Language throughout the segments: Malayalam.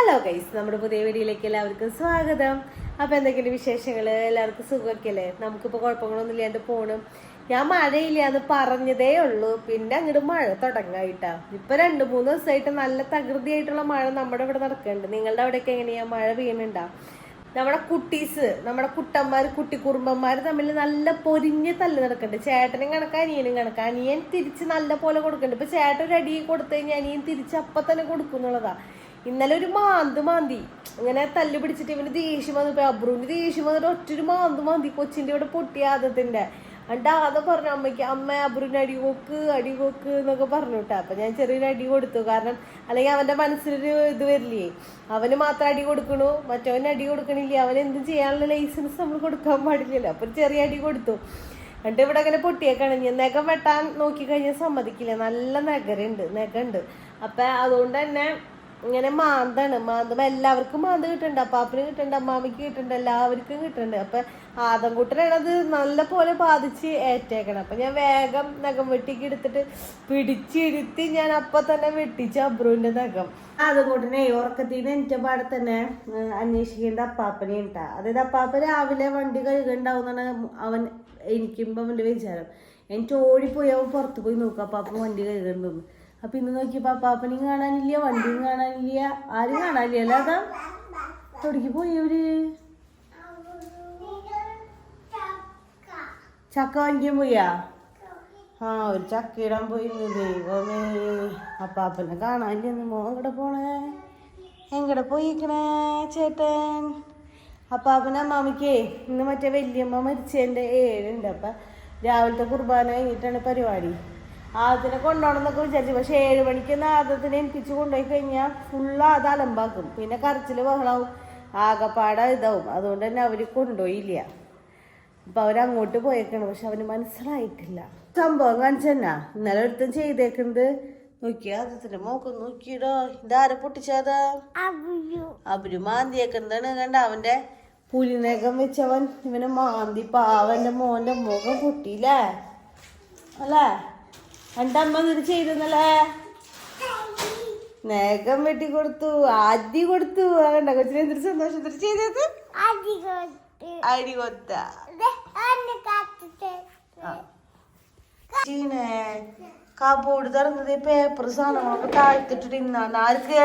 ഹലോ ഗൈസ്, നമ്മുടെ പുതിയ വീഡിയോയിലേക്ക് എല്ലാവർക്കും സ്വാഗതം. അപ്പോൾ എന്തൊക്കെയാണ് വിശേഷങ്ങൾ? എല്ലാവർക്കും സുഖമൊക്കെ അല്ലേ? നമുക്കിപ്പോൾ കുഴപ്പങ്ങളൊന്നും ഇല്ലാണ്ട് പോകണം. ഞാൻ മഴയില്ല എന്ന് പറഞ്ഞതേ ഉള്ളൂ, പിന്നെ അങ്ങോട്ട് മഴ തുടങ്ങായിട്ടാ. ഇപ്പൊ 2-3 ദിവസമായിട്ട് നല്ല തകൃതിയായിട്ടുള്ള മഴ നമ്മുടെ ഇവിടെ നടക്കുന്നുണ്ട്. നിങ്ങളുടെ അവിടെയൊക്കെ എങ്ങനെയാ? മഴ പെയ്യുന്നുണ്ടാ? നമ്മുടെ കുട്ടീസ്, നമ്മുടെ കുട്ടന്മാർ, കുട്ടിക്കുറുമ്പന്മാർ തമ്മിൽ നല്ല പൊരിഞ്ഞ് തല്ല് നടക്കുന്നുണ്ട്. ചേട്ടനും കണക്കാ, അനിയനും കണക്കാ. അനിയൻ തിരിച്ച് നല്ല പോലെ കൊടുക്കുന്നുണ്ട്. ഇപ്പൊ ചേട്ടൻ ഒരു അടി കൊടുത്തു കഴിഞ്ഞാൽ അനിയൻ തിരിച്ച് അപ്പം തന്നെ കൊടുക്കുന്നുള്ളതാ. ഇന്നലെ ഒരു മാന്തി ഇങ്ങനെ തല്ലി പിടിച്ചിട്ട് ഇവന് ദേഷ്യം വന്നു. അബ്രുവിന് ദേഷ്യം വന്നിട്ട് ഒറ്റൊരു മാന്തി കൊച്ചിന്റെ ഇവിടെ പൊട്ടിയ ആദത്തിന്റെ. എന്നിട്ട് ആദ പറഞ്ഞു അമ്മയ്ക്ക്, അമ്മ അബ്രുവിന് അടി കൊക്ക് എന്നൊക്കെ പറഞ്ഞു കേട്ടോ. അപ്പൊ ഞാൻ ചെറിയൊരു അടി കൊടുത്തു. കാരണം അല്ലെങ്കിൽ അവന്റെ മനസ്സിലൊരു ഇത് വരില്ലേ, അവന് മാത്രം അടി കൊടുക്കണു, മറ്റവന് അടി കൊടുക്കണില്ല, അവൻ എന്തും ചെയ്യാനുള്ള ലൈസൻസ് നമ്മൾ കൊടുക്കാൻ പാടില്ലല്ലോ. അപ്പൊ ചെറിയ അടി കൊടുത്തു. എന്നിട്ട് ഇവിടെ അങ്ങനെ പൊട്ടിയേക്കാണ്. ഞാൻ നഖം വെട്ടാൻ നോക്കിക്കഴിഞ്ഞാൽ സമ്മതിക്കില്ല, നല്ല നഖമുണ്ട്. അപ്പൊ അതുകൊണ്ട് തന്നെ ഇങ്ങനെ മാന്തുമ്പോ എല്ലാവർക്കും മാന്ത് കിട്ടുന്നുണ്ട്. അപ്പാപ്പന് കിട്ടുന്നുണ്ട്, അമ്മാമ്മയ്ക്ക് കിട്ടുന്നുണ്ട്, എല്ലാവർക്കും കിട്ടുന്നുണ്ട്. അപ്പൊ ആദംകുട്ടനാണത് നല്ല പോലെ ബാധിച്ച് ഏറ്റേക്കണം. അപ്പൊ ഞാൻ വേഗം നഖം വെട്ടിക്ക് എടുത്തിട്ട് പിടിച്ചിരുത്തി ഞാൻ അപ്പൊ തന്നെ വെട്ടിച്ചു അബ്രുവിന്റെ നഖം. ആദംകുട്ടനെ ഉറക്കത്തിന് എന്റെ പാടെ തന്നെ അന്വേഷിക്കേണ്ട അപ്പാപ്പനെ ഉണ്ടാ. അതായത് അപ്പാപ്പ രാവിലെ വണ്ടി കഴുകുണ്ടാവുന്നാണ് അവൻ എനിക്കുമ്പോ അവന്റെ വിചാരം. എനിക്ക് ഓടിപ്പോയി അവൻ പുറത്ത് പോയി നോക്കാം അപ്പാപ്പ വണ്ടി കഴുകണ്ടെന്ന്. അപ്പൊ ഇന്ന് നോക്കിയപ്പോ അപ്പാപ്പനെയും കാണാനില്ല, വണ്ടിയും കാണാനില്ല, ആരും കാണാനില്ല. അല്ലാതാ തൊടിക്ക് പോയവര് ചക്ക വാങ്ങിക്കാൻ പോയാ? ഒരു ചക്ക ഇടാൻ പോയിരുന്നു. ദൈവമേ, അപ്പാപ്പനെ കാണാനില്ലെന്ന്. മോ എങ്ങടെ പോയിക്കണേ ചേട്ടൻ? അപ്പാപ്പന അമ്മാമ്മയ്ക്കേ ഇന്ന് മറ്റേ വല്യമ്മ മരിച്ചതിന്റെ 7 അപ്പൊ രാവിലത്തെ കുർബാന കഴിഞ്ഞിട്ടാണ് പരിപാടി. ആദ്യത്തിനെ കൊണ്ടുപോകണമെന്നൊക്കെ വിചാരിച്ചു. പക്ഷെ 7 മണിക്ക് ആദ്യത്തിനെ ഏൽപ്പിച്ച് കൊണ്ടുപോയി കഴിഞ്ഞാൽ ഫുള്ള് അത് അലമ്പാക്കും. പിന്നെ കരച്ചില് ബഹളാവും, ആകപ്പാട ഇതാവും. അതുകൊണ്ട് തന്നെ അവര് കൊണ്ടുപോയില്ല. അപ്പൊ അവരങ്ങോട്ട് പോയേക്കാണ്. പക്ഷെ അവന് മനസ്സിലായിട്ടില്ല സംഭവം. കാണിച്ചെന്നാ ഇന്നലെ ഒരുത്തം ചെയ്തേക്കുന്നത് നോക്കിയാ. ആദ്യത്തിന്റെ മോക്കൊന്ന് നോക്കിയിടോ. ഇതാരെ പൊട്ടിച്ചതാ? അവര് മാന്തിയേക്കുന്നതാണ്. കണ്ട അവന്റെ പുലിനകം വെച്ചവൻ ഇവനെ മാന്തി. പാവന്റെ മോന്റെ മുഖം പൊട്ടിയില്ലേ അല്ലേ? എന്റെ അമ്മ ഇത് ചെയ്തെന്നല്ലേ? നഖം വെട്ടി കൊടുത്തു, അടി കൊടുത്തു. കണ്ട കൊച്ചിന് എന്തൊരു സന്തോഷത്തിൽ ചെയ്തത്. അടി കൊത്ത കബോർഡ് തുറന്നത് പേപ്പർ സാധനങ്ങളൊക്കെ താഴ്ത്തിട്ടിട്ട് ഇന്നാണ്. ആർക്ക്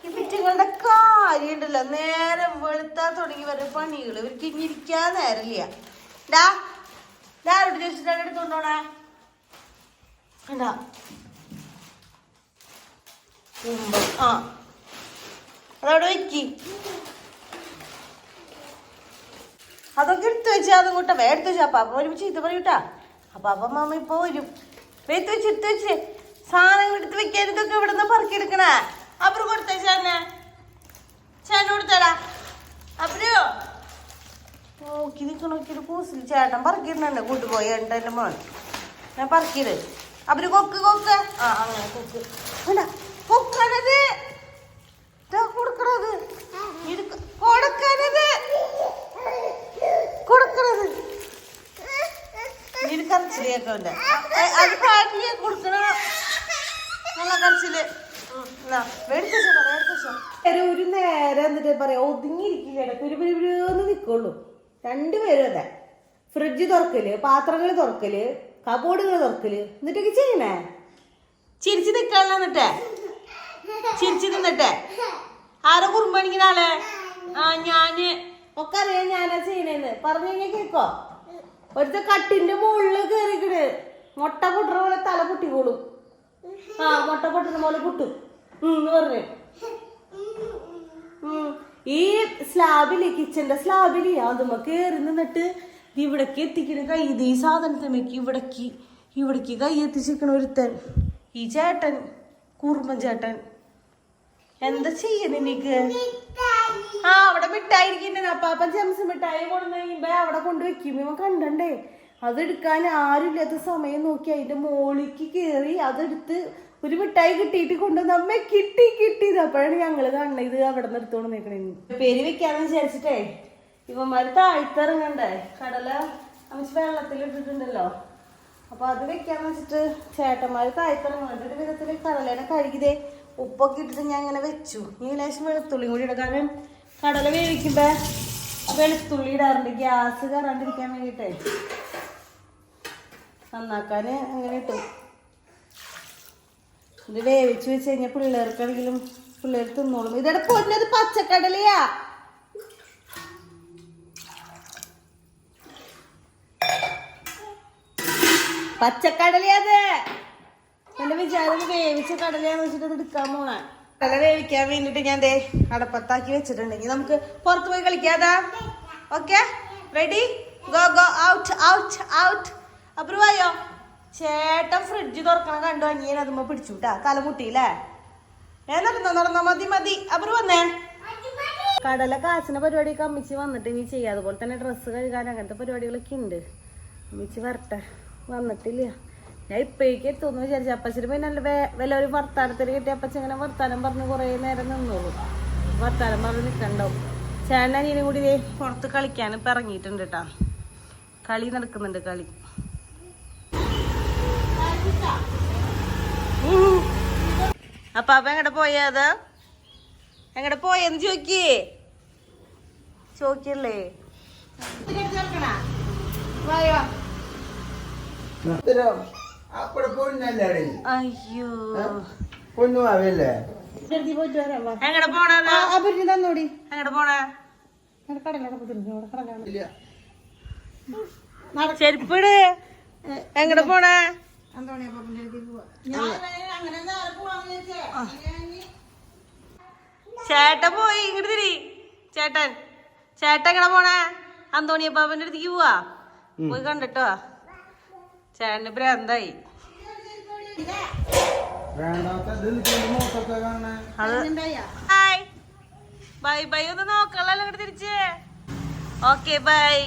ഈ പിറ്റുകളുടെ കാര്യമുണ്ടല്ലോ. നേരം വെളുത്താ തുടങ്ങി വരെ പണികള്. ഇവർക്ക് ഇനി ഇരിക്കാൻ നേരമില്ല. ഡാരോട് ചോദിച്ചിട്ടാണ് എടുത്തോണ്ടോണേ. അതവിടെ വെക്കി. അതൊക്കെ എടുത്തു വെച്ചാ അതും കൂട്ട എടുത്തു വെച്ചാ. അപ്പാപ്പ വരുമ്പോ ചീത്ത പറയൂട്ടാ. അപ്പാപ്പ മാമ ഇപ്പൊ വരും. എടുത്തു വെച്ച് സാധനങ്ങൾ എടുത്ത് വെക്കാൻ. ഇതൊക്കെ ഇവിടെ നിന്ന് പറക്കിയെടുക്കണേ. അപ്പുറം കൊടുത്തേ ചേട്ടനെ. ചേട്ടൻ കൊടുത്തരാ. അപ്പുറോ നോക്കി നിക്കണോക്കിട്ട് കൂസിൽ ചേട്ടൻ പറക്കിയിട്ടുണ്ട്. കൊണ്ടുപോയി എന്റെ മോൻ ഞാൻ പറക്കിയത്. അവര് കൊക്ക് അങ്ങനെ കൊക്ക് കൊക്കണത് കൊടുക്കണത് ഇത് കരച്ചിലേക്ക് അത് പാടില്ല കൊടുക്കണ നല്ല കരച്ചില്. ഒരു നേരം എന്നിട്ട് പറയാ ഒതുങ്ങിയിരിക്കില്ല. പിരുപിരുന്ന് നിക്കുള്ളൂ. രണ്ടുപേരും അതെ. ഫ്രിഡ്ജ് തുറക്കല്, പാത്രങ്ങൾ തുറക്കല്, കബോർഡുകൾ തുറക്കല്. എന്നിട്ടൊക്കെ ചെയ്യണേ. ചിരിച്ചു നിൽക്കാനുള്ള എന്നിട്ടേ ചിരിച്ചു നിന്നിട്ടെ ആരെ കുറുമ്പണിക്കുന്ന ആളെ? ഞാന് ഒക്കെ അറിയാം ഞാനാ ചെയ്യണേന്ന് പറഞ്ഞു കഴിഞ്ഞാൽ കേക്കോ. ഒരുത്ത കട്ടിന്റെ മുകളില് കയറിക്കണ്. മുട്ട പൊട്ടുന്ന പോലെ തല പൊട്ടിക്കോളും. മുട്ട പൊട്ടുന്ന പോലെ പൊട്ടും എന്ന് പറഞ്ഞു. ഈ സ്ലാബില്, കിച്ചന്റെ സ്ലാബില് അതുമ്മ കയറി നിന്നിട്ട് ഇവിടേക്ക് എത്തിക്കണ കൈ. ഇത് ഈ സാധനത്തിലേക്ക് ഇവിടേക്ക് കൈ എത്തിച്ചിരിക്കണ ഒരുത്തൻ. ഈ ചേട്ടൻ, കുറുമ്പൻ ചേട്ടൻ എന്താ ചെയ്യുന്ന എനിക്ക്? അവിടെ മിഠായിരിക്കണ്ടേ. അപ്പാപ്പൻ ജംസ് മിഠായി കൊണ്ടു കഴിയുമ്പോ അവിടെ കൊണ്ടുവയ്ക്കും. ഇവൻ കണ്ടണ്ടേ അതെടുക്കാൻ ആരുമില്ലാത്ത സമയം നോക്കി അതിന്റെ മോളിക്ക് കയറി അതെടുത്ത് ഒരു മിഠായി കിട്ടിയിട്ട് കൊണ്ടുവന്ന് അമ്മ കിട്ടി. അപ്പോഴാണ് ഞങ്ങള് കാണണത് ഇത് അവിടെ നിന്ന് എടുത്തോണ്ട് നിൽക്കണേ. പേര് വെക്കാന്ന് വിചാരിച്ചിട്ടേ ഇവന്മാര് താഴ്ത്തിറങ്ങണ്ടേ. കടല അമ്മച്ച് വെള്ളത്തിലിട്ടിട്ടുണ്ടല്ലോ. അപ്പൊ അത് വെക്കാന്ന് വെച്ചിട്ട് ചേട്ടന്മാര് താഴ്ത്തിറങ്ങണ്ട. ഒരു വിധത്തില് കടലേനെ കഴുകിതേ ഉപ്പൊക്കെ ഇട്ടിട്ട് ഞാൻ ഇങ്ങനെ വെച്ചു. ഈ ലേശം വെളുത്തുള്ളിയും കൂടി ഇടാം. കാരണം കടല വേവിക്കുമ്പോ വെളുത്തുള്ളി ഇടാറുണ്ട് ഗ്യാസ് കയറാണ്ടിരിക്കാൻ വേണ്ടിയിട്ടേ. നന്നാക്കാന് അങ്ങനെ ഇട്ടു. ഇത് വേവിച്ച് വെച്ച് കഴിഞ്ഞാൽ പിള്ളേർക്കാണെങ്കിലും പിള്ളേർ തിന്നോളും. ഇതടെ പൊന്നത് പച്ചക്കടലയാ. പച്ചക്കടലയത് എന്റെ വിചാരം വേവിച്ച കടലയാന്ന് വെച്ചിട്ട് എടുക്കാൻ പോണ. കടല വേവിക്കാൻ വേണ്ടിട്ട് ഞാൻ ദേ അടപ്പത്താക്കി വെച്ചിട്ടുണ്ടെങ്കിൽ നമുക്ക് പുറത്ത് പോയി കളിക്കാതാ. Okay, ready, go go, out out out. അപ്പുറവായോ? ചേട്ടൻ ഫ്രിഡ്ജ് തുറക്കണം കണ്ടു. അനിയൻ അതുമ്പോ പിടിച്ചുട്ടാ, തലമുട്ടിയില്ലേ? നടന്നോ, മതി മതി. അപ്പുറം വന്നേ. കടല കാച്ചിന പരിപാടിയൊക്കെ അമ്മിച്ച് വന്നിട്ട് ഇനി ചെയ്യാം. അതുപോലെ തന്നെ ഡ്രസ്സ് കഴുകാൻ അങ്ങനത്തെ പരിപാടികളൊക്കെ ഉണ്ട്. അമ്മിച്ച് വരട്ടെ, വന്നിട്ടില്ല. ഞാൻ ഇപ്പോഴേക്ക് എത്തുമെന്ന് വിചാരിച്ചു. അപ്പച്ചന് പിന്നെ നല്ല വല്ല ഒരു വർത്താനത്തിന് കിട്ടിയ അപ്പച്ച ഇങ്ങനെ വർത്താനം പറഞ്ഞ് കുറേ നേരം നിന്നോളൂ. വർത്താനം പറഞ്ഞ് നിൽക്കണ്ടാവും. ചേട്ടൻ അനിയനും കൂടി പുറത്ത് കളിക്കാൻ ഇപ്പം ഇറങ്ങിയിട്ടുണ്ട് കേട്ടാ. കളി നടക്കുന്നുണ്ട്, കളി. അപ്പൊ എങ്ങടെ പോയത്? എങ്ങടെ പോയെന്ന് ചോദിക്കല്ലേ? അയ്യോ, എങ്ങടെ പോണത്? തന്നോടി. എങ്ങടെ പോണേ? ചെരുപ്പിട്. എങ്ങടെ പോണേ? ചേട്ടൻ പോയി. ഇങ്ങോട്ട് തിരി. ചേട്ടൻ എങ്ങനെ പോണേ? അന്തോണിയപ്പാപ്പന്റെ അടുത്തേക്ക് പോവാ. പോയി കണ്ടിട്ടോ. ചേട്ടന് ഭ്രാന്തായി. Bye bye. ഒന്ന് നോക്കല്ലോ ഇങ്ങോട്ട് തിരിച്ച്. Okay bye.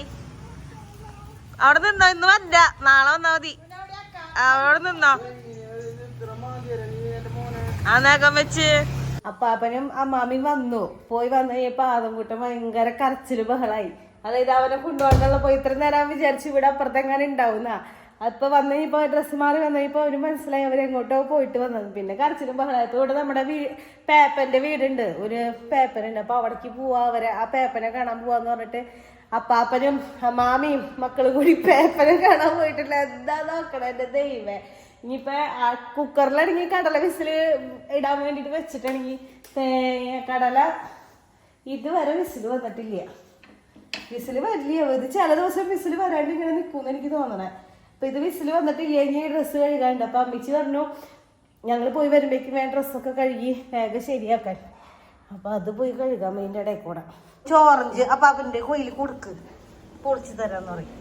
അവിടെ നിന്നോ, ഇന്ന് വല്ല നാളെ വന്നാ മതി. അവിടെ നിന്നോ ആ നഖം വെച്ച്. അപ്പാപ്പനും അമ്മാമ്മയും വന്നു. പോയി വന്നു കഴിഞ്ഞപ്പോ ആദംകുട്ടൻ ഭയങ്കര കരച്ചില് ബഹളായി. അതായത് അവനെ കൊണ്ടുപോകാനുള്ള പോയി ഇത്ര നേരം വിചാരിച്ചു ഇവിടെ അപ്പുറത്തെങ്ങനെ ഉണ്ടാവുന്ന. അപ്പൊ വന്നു കഴിഞ്ഞപ്പോ ഡ്രസ്സ് മാറി വന്നു കഴിഞ്ഞപ്പോ അവന് മനസ്സിലായി അവരെങ്ങോട്ടോ പോയിട്ട് വന്നത്. പിന്നെ കരച്ചിലും ബഹളായപ്പോ ഇവിടെ നമ്മുടെ പേപ്പന്റെ വീടുണ്ട്, ഒരു പേപ്പനുണ്ട്. അപ്പൊ അവിടേക്ക് പോവാ, ആ പേപ്പനെ കാണാൻ പോവാന്ന് പറഞ്ഞിട്ട് അപ്പാപ്പനും അമ്മാമിയും മക്കളും കൂടി പേപ്പനും കാണാൻ പോയിട്ടില്ല. എന്താ നോക്കണം എന്റെ ദൈവമേ. ഇനിയിപ്പോ ആ കുക്കറിലാണെങ്കിൽ കടല വിസില് ഇടാൻ വേണ്ടിട്ട് വെച്ചിട്ടാണെങ്കിൽ കടല ഇതുവരെ വിസില് വന്നിട്ടില്ല. വിസില് വരില്ല. ഇത് ചില ദിവസം വിസില് വരാണ്ട് ഇങ്ങനെ നിൽക്കുമെന്ന് എനിക്ക് തോന്നണേ. അപ്പൊ ഇത് വിസില് വന്നിട്ടില്ല. ഇനി ഡ്രസ്സ് കഴുകാനുണ്ട്. അപ്പൊ അമ്മിച്ച് പറഞ്ഞു ഞങ്ങൾ പോയി വരുമ്പോഴേക്കും വേണ്ട ഡ്രസ്സൊക്കെ കഴുകി വേഗം ശരിയാക്കാൻ. അപ്പൊ അത് പോയി കഴുകാൻ വേണ്ടി ഇടയിൽ കൂടെ ചോറഞ്ച് അപ്പാപ്പന്റെ കൊയിൽ കൊടുക്ക്, പൊളിച്ചു തരാന്ന് പറയും.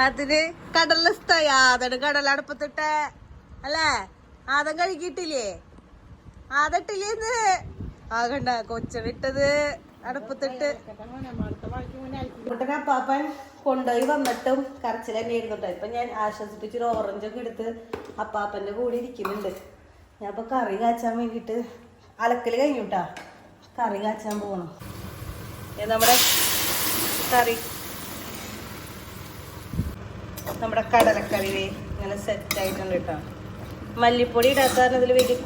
അതിന് കടല ഇഷ്ടായി. ആദന് കടല അടുപ്പത്തിട്ടെ അല്ലേ? ആദം കഴുകിയിട്ടില്ലേ? ആദട്ടില്ലേന്ന് ആകണ്ട കൊച്ചനിട്ടത് അടുപ്പത്തിട്ട്. അപ്പാപ്പൻ കൊണ്ടുപോയി വന്നിട്ടും കരച്ചിൽ തന്നെ ആയിരുന്നു. ഇപ്പൊ ഞാൻ ആശ്വസിപ്പിച്ചൊരു ഓറഞ്ചൊക്കെ എടുത്ത് അപ്പാപ്പന്റെ കൂടെ ഇരിക്കുന്നുണ്ട്. ഞാൻ ഇപ്പൊ കറി കാച്ചാൻ വേണ്ടിട്ട് അലക്കല് കഴിഞ്ഞുട്ടാ. കറി കാച്ചാൻ പോകണം. നമ്മുടെ കറി, നമ്മുടെ കടലക്കറി ഇങ്ങനെ സെറ്റ് ആയിട്ടുണ്ട് കേട്ടോ. മല്ലിപ്പൊടി ഇടാത്ത കാരണം ഇതിൽ വലിയ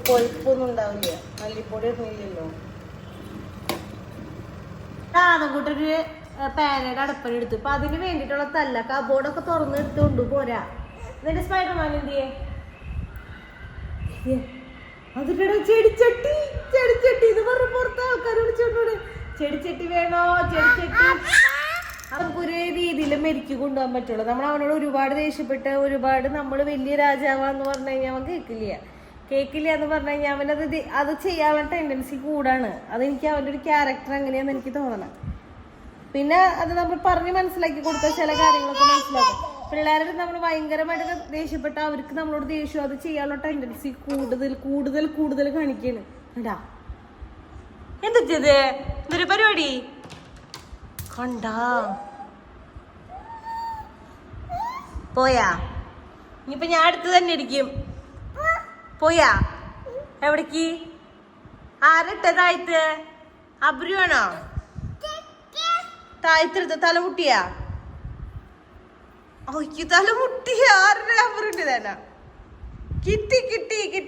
കൊഴുപ്പൊന്നും ഉണ്ടാവില്ല. മല്ലിപ്പൊടി ഇടുന്നില്ലല്ലോ. കൂട്ടൊരു പാനയുടെ അടപ്പന എടുത്തു. ഇപ്പൊ അതിന് വേണ്ടിയിട്ടുള്ള തല്ല കബോർഡൊക്കെ തുറന്ന് എടുത്തുകൊണ്ട് പോരാ. ഇതിന്റെ സ്പൈഡർമാൻ എന്തിയെ അതിന്റെ ചെടിച്ചട്ടി ഇത് പറഞ്ഞ പുറത്ത് ആൾക്കാർ വിളിച്ചോണ്ട് ചെടിച്ചട്ടി വേണോ, ചെടിച്ചട്ടി. നമുക്കൊരു രീതിയിൽ മെരിക്ക് കൊണ്ടുപോകാൻ പറ്റുള്ളൂ. നമ്മൾ അവനോട് ഒരുപാട് ദേഷ്യപ്പെട്ട് ഒരുപാട് നമ്മൾ വലിയ രാജാവാന്ന് പറഞ്ഞു കഴിഞ്ഞാൽ അവൻ കേൾക്കില്ല എന്ന് പറഞ്ഞു കഴിഞ്ഞാൽ അവനത് അത് ചെയ്യാനുള്ള ടെൻഡൻസി കൂടാണ്. അതെനിക്ക് അവൻ്റെ ഒരു ക്യാരക്ടർ അങ്ങനെയാന്ന് എനിക്ക് തോന്നണം. പിന്നെ അത് നമ്മൾ പറഞ്ഞ് മനസ്സിലാക്കി കൊടുത്താൽ ചില കാര്യങ്ങളൊക്കെ മനസ്സിലാക്കും. പിള്ളേരുടെ നമ്മൾ ഭയങ്കരമായിട്ട് ദേഷ്യപ്പെട്ട അവർക്ക് നമ്മളോട് ദേഷ്യം അത് ചെയ്യാനുള്ള ടെൻഡൻസി കൂടുതൽ കാണിക്കാണ്. കണ്ടാ എന്താ ചെയ്ത് ഇതൊരു പരിപാടി കണ്ടാ പോയാ. ഇനിയിപ്പൊ ഞാൻ അടുത്ത് തന്നെ ഇരിക്കും. പോയാ എവിടേക്ക്? ആരട്ടെ താഴത്ത്? അബ്രുവാണോ താഴത്തെടുത്ത? തലമുട്ടിയാ? ഓയ്ക്ക് തലമുട്ടിയ ആരുടെ അബ്രുണ്ട് തന്നെ? കിട്ടി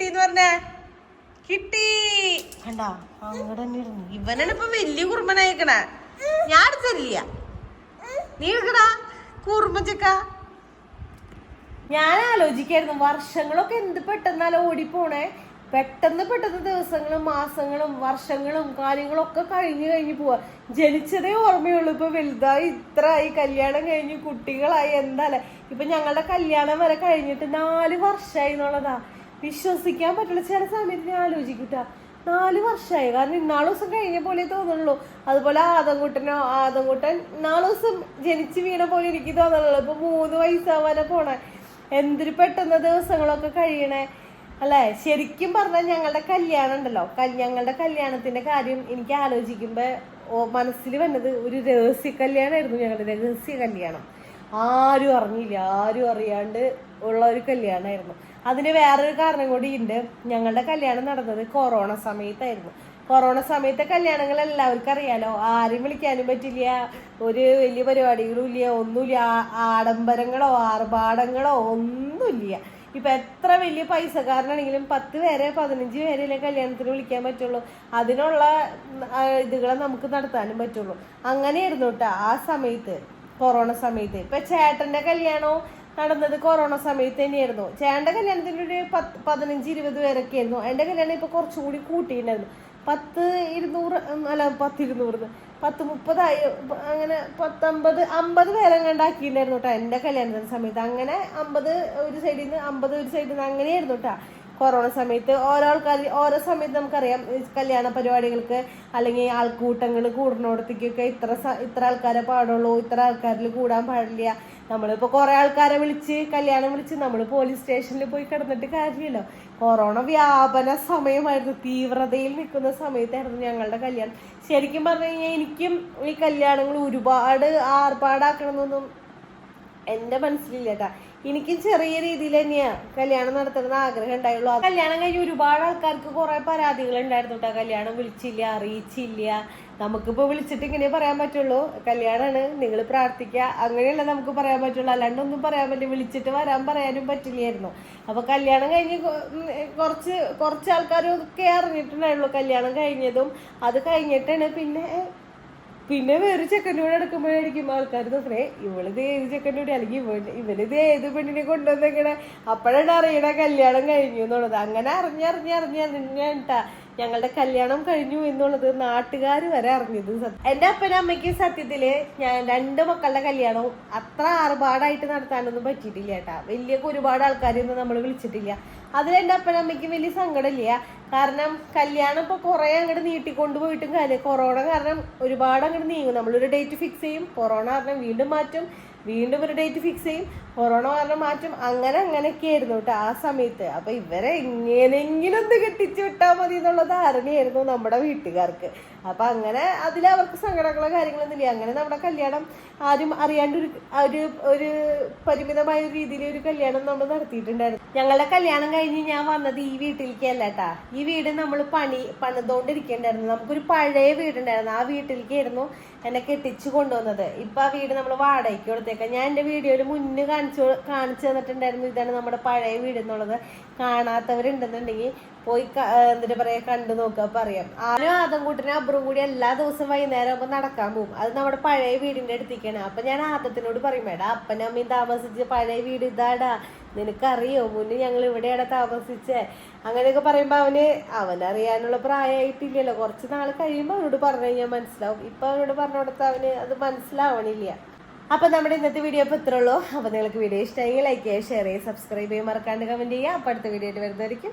എന്ന് പറഞ്ഞേ. കിട്ടി കണ്ടാ അങ്ങോട്ട് തന്നെ ഇരുന്നു. ഇവനാണ് ഇപ്പൊ വലിയ കുറുമ്പനായിക്കണേ. ഞാൻ അടുത്തല്ല നീ എടുക്കടാ കുറുമ്പച്ചക്ക. ഞാൻ ആലോചിക്കായിരുന്നു വർഷങ്ങളൊക്കെ എന്ത് പെട്ടെന്നാലും ഓടിപ്പോണേ. പെട്ടെന്ന് ദിവസങ്ങളും മാസങ്ങളും വർഷങ്ങളും കാര്യങ്ങളൊക്കെ കഴിഞ്ഞു പോവാ. ജനിച്ചതേ ഓർമ്മയുള്ളൂ. ഇപ്പൊ വലുതായി ഇത്രയായി, കല്യാണം കഴിഞ്ഞു, കുട്ടികളായി. എന്താല്ലേ ഇപ്പൊ ഞങ്ങളുടെ കല്യാണം വരെ കഴിഞ്ഞിട്ട് 4 വർഷമായി എന്നുള്ളതാ. വിശ്വസിക്കാൻ പറ്റില്ല. ചില സമയത്ത് ഞാൻ ആലോചിക്കൂട്ടാ 4 വർഷമായി. കാരണം ഇന്നാള് ദിവസം കഴിഞ്ഞ പോലെ തോന്നുള്ളൂ. അതുപോലെ ആദംകുട്ടൻ 4 ദിവസം ജനിച്ച് വീണ പോലെ എനിക്ക് തോന്നുള്ളൂ. ഇപ്പൊ 3 വയസ്സാവാനെ പോണേ. എന്തൊരു പെട്ടെന്ന് ദിവസങ്ങളൊക്കെ കഴിയണേ അല്ലേ. ശരിക്കും പറഞ്ഞാൽ ഞങ്ങളുടെ കല്യാണം ഉണ്ടല്ലോ, ഞങ്ങളുടെ കല്യാണത്തിന്റെ കാര്യം എനിക്ക് ആലോചിക്കുമ്പോ മനസ്സിൽ വന്നത് ഒരു രഹസ്യ കല്യാണമായിരുന്നു. ഞങ്ങളുടെ രഹസ്യ കല്യാണം ആരും അറിഞ്ഞില്ല, ആരും അറിയാണ്ട് ഉള്ള ഒരു കല്യാണമായിരുന്നു. അതിന് വേറൊരു കാരണം കൂടി ഉണ്ട്. ഞങ്ങളുടെ കല്യാണം നടന്നത് കൊറോണ സമയത്തായിരുന്നു. കൊറോണ സമയത്തെ കല്യാണങ്ങൾ എല്ലാവർക്കും അറിയാലോ. ആരും വിളിക്കാനും പറ്റില്ല, ഒരു വലിയ പരിപാടികളും ഇല്ല, ഒന്നുമില്ല. ആഡംബരങ്ങളോ ആർഭാടങ്ങളോ ഒന്നുമില്ല. ഇപ്പൊ എത്ര വലിയ പൈസക്കാരനാണെങ്കിലും 10 പേരെ 15 പേരെയല്ലേ കല്യാണത്തിന് വിളിക്കാൻ പറ്റുള്ളൂ. അതിനുള്ള ഇതുകളെ നമുക്ക് നടത്താനും പറ്റുള്ളൂ. അങ്ങനെയായിരുന്നു കേട്ടോ ആ സമയത്ത്, കൊറോണ സമയത്ത്. ഇപ്പൊ ചേട്ടന്റെ കല്യാണവും നടന്നത് കൊറോണ സമയത്ത് തന്നെയായിരുന്നു. ചേട്ടന്റെ കല്യാണത്തിന് ഒരു 15-20 പേരൊക്കെ ആയിരുന്നു. എന്റെ കല്യാണം ഇപ്പൊ കുറച്ചുകൂടി കൂട്ടിയിട്ടുണ്ടായിരുന്നു. 10-200 അങ്ങനെ 50 പേരെ കണ്ടാക്കിയിട്ടുണ്ടായിരുന്നു കേട്ടോ എന്റെ കല്യാണത്തിന്റെ സമയത്ത്. അങ്ങനെ 50 ഒരു സൈഡിൽ നിന്ന് 50 ഒരു സൈഡിൽ നിന്ന് അങ്ങനെയായിരുന്നു കേട്ടോ കൊറോണ സമയത്ത്. ഓരോ ആൾക്കാർ ഓരോ സമയത്ത് നമുക്കറിയാം കല്യാണ പരിപാടികൾക്ക് അല്ലെങ്കിൽ ആൾക്കൂട്ടങ്ങൾ കൂടുന്നിടത്തേക്കൊക്കെ ഇത്ര ആൾക്കാരെ പാടുള്ളൂ, ഇത്ര ആൾക്കാരിൽ കൂടാൻ പാടില്ല. നമ്മളിപ്പോൾ കുറെ ആൾക്കാരെ കല്യാണം വിളിച്ച് നമ്മൾ പോലീസ് സ്റ്റേഷനിൽ പോയി കിടന്നിട്ട് കാര്യമില്ലല്ലോ. കൊറോണ വ്യാപന സമയമായിരുന്നു, തീവ്രതയിൽ നിൽക്കുന്ന സമയത്തായിരുന്നു ഞങ്ങളുടെ കല്യാണം. ശരിക്കും പറഞ്ഞു കഴിഞ്ഞാൽ എനിക്കും ഈ കല്യാണങ്ങൾ ഒരുപാട് ആർഭാടാക്കണമെന്നൊന്നും എൻ്റെ മനസ്സിലില്ല കേട്ടാ. എനിക്കും ചെറിയ രീതിയിൽ തന്നെയാ കല്യാണം നടത്തണമെന്ന് ആഗ്രഹം ഉണ്ടായുള്ളൂ. കല്യാണം കഴിഞ്ഞ് ഒരുപാട് ആൾക്കാർക്ക് കുറെ പരാതികൾ ഉണ്ടായിരുന്നു കേട്ടോ. കല്യാണം വിളിച്ചില്ല, അറിയിച്ചില്ല. നമുക്കിപ്പോ വിളിച്ചിട്ട് ഇങ്ങനെ പറയാൻ പറ്റുള്ളൂ, കല്യാണമാണ്, നിങ്ങൾ പ്രാർത്ഥിക്കുക, അങ്ങനെയല്ല നമുക്ക് പറയാൻ പറ്റുള്ളൂ. അല്ലാണ്ടൊന്നും പറയാൻ പറ്റില്ല. വിളിച്ചിട്ട് വരാൻ പറയാനും പറ്റില്ലായിരുന്നു. അപ്പൊ കല്യാണം കഴിഞ്ഞ് കുറച്ച് ആൾക്കാരൊക്കെ അറിഞ്ഞിട്ടുണ്ടായുള്ളൂ കല്യാണം കഴിഞ്ഞതും. അത് കഴിഞ്ഞിട്ടാണ് പിന്നെ വേറെ ചെക്കൻ്റെ കൂടെ എടുക്കുമ്പോഴായിരിക്കും ആൾക്കാർ നോക്കണേ ഇവളിത് ഏത് ചെക്കൻ്റെ കൂടെ, അല്ലെങ്കിൽ ഇവനിത് ഏത് പെണ്ണിനെ കൊണ്ടുവന്നേക്കണേ. അപ്പോഴാണ് അറിയണ കല്യാണം കഴിഞ്ഞു എന്നുള്ളത്. അങ്ങനെ അറിഞ്ഞിട്ടാ ഞങ്ങളുടെ കല്യാണം കഴിഞ്ഞു എന്നുള്ളത് നാട്ടുകാർ വരെ അറിഞ്ഞത്. എൻ്റെ അപ്പനും അമ്മയ്ക്ക് സത്യത്തില് ഞാൻ 2 മക്കളുടെ കല്യാണവും അത്ര ആർഭാടായിട്ട് നടത്താനൊന്നും പറ്റിയിട്ടില്ല കേട്ടാ. ഒരുപാട് ആൾക്കാരെയൊന്നും നമ്മൾ വിളിച്ചിട്ടില്ല. അതിൽ എൻ്റെ അപ്പനും അമ്മയ്ക്കും വലിയ സങ്കടമില്ല. കാരണം കല്യാണം ഇപ്പൊ കുറെ അങ്ങോട്ട് നീട്ടിക്കൊണ്ടു പോയിട്ടും കാര്യം കൊറോണ കാരണം ഒരുപാട് അങ്ങോട്ട് നീങ്ങും. നമ്മളൊരു ഡേറ്റ് ഫിക്സ് ചെയ്യും, കൊറോണ കാരണം വീണ്ടും മാറ്റും, വീണ്ടും ഒരു ഡേറ്റ് ഫിക്സ് ചെയ്യും, കൊറോണ കാരണം മാറ്റും. അങ്ങനെയൊക്കെ ആയിരുന്നു കേട്ടോ ആ സമയത്ത്. അപ്പൊ ഇവരെ എങ്ങനെയെങ്കിലും ഒന്ന് കെട്ടിച്ചു വിട്ടാൽ മതി എന്നുള്ള ധാരണയായിരുന്നു നമ്മുടെ വീട്ടുകാർക്ക്. അപ്പൊ അങ്ങനെ അവർക്ക് സങ്കടങ്ങളോ കാര്യങ്ങളൊന്നും ഇല്ല. അങ്ങനെ നമ്മുടെ കല്യാണം ആരും അറിയാണ്ട് ഒരു പരിമിതമായ ഒരു രീതിയിൽ ഒരു കല്യാണം നമ്മൾ നടത്തിയിട്ടുണ്ടായിരുന്നു. ഞങ്ങളുടെ കല്യാണം കഴിഞ്ഞ് ഞാൻ വന്നത് ഈ വീട്ടിലേക്ക് അല്ല കേട്ടാ. ഈ വീട് നമ്മൾ പണിതുകൊണ്ടിരിക്കണ്ടായിരുന്നു. നമുക്കൊരു പഴയ വീടുണ്ടായിരുന്നു. ആ വീട്ടിലേക്കായിരുന്നു എന്നെ കെട്ടിച്ചു കൊണ്ടുവന്നത്. ഇപ്പൊ ആ വീട് നമ്മൾ വാടകയ്ക്ക് കൊടുത്തേക്കാം. ഞാൻ എൻ്റെ വീഡിയോയിൽ മുന്നേ കാണിച്ചു തന്നിട്ടുണ്ടായിരുന്നു ഇതാണ് നമ്മുടെ പഴയ വീട് എന്നുള്ളത്. കാണാത്തവരുണ്ടെന്നുണ്ടെങ്കിൽ പോയി എന്താ പറയാ കണ്ടു നോക്കുക പറയാം. ആദംകുട്ടനും അബ്രും കൂടി എല്ലാ ദിവസവും വൈകുന്നേരം ആകുമ്പോൾ നടക്കാൻ പോകും. അത് നമ്മുടെ പഴയ വീടിന്റെ അടുത്തേക്കാണ്. അപ്പൊ ഞാൻ ആദത്തിനോട് പറയും, മേടാ അപ്പനും അമ്മയും താമസിച്ച് പഴയ വീട് ഇതാടാ, നിനക്കറിയോ മുന്നേ ഞങ്ങൾ ഇവിടെയാണ് താമസിച്ചേ, അങ്ങനെയൊക്കെ പറയുമ്പോ അവനറിയാനുള്ള പ്രായമായിട്ടില്ലല്ലോ. കുറച്ച് നാൾ കഴിയുമ്പോൾ അവനോട് പറഞ്ഞു കഴിഞ്ഞാൽ മനസ്സിലാവും. ഇപ്പൊ അവനോട് പറഞ്ഞു കൊടുത്താൽ അവന് അത് മനസ്സിലാവണില്ല. അപ്പൊ നമ്മുടെ ഇന്നത്തെ വീഡിയോ ഇപ്പൊ ഇത്രേ ഉള്ളൂ. അപ്പൊ നിങ്ങൾക്ക് വീഡിയോ ഇഷ്ടമെങ്കിൽ ലൈക്ക് ചെയ്യുക, ഷെയർ ചെയ്യുക, സബ്സ്ക്രൈബ് ചെയ്യുക, മറക്കാണ്ട് കമന്റ് ചെയ്യുക. അപ്പൊ അടുത്ത വീഡിയോ ആയിട്ട് വരുന്നതായിരിക്കും.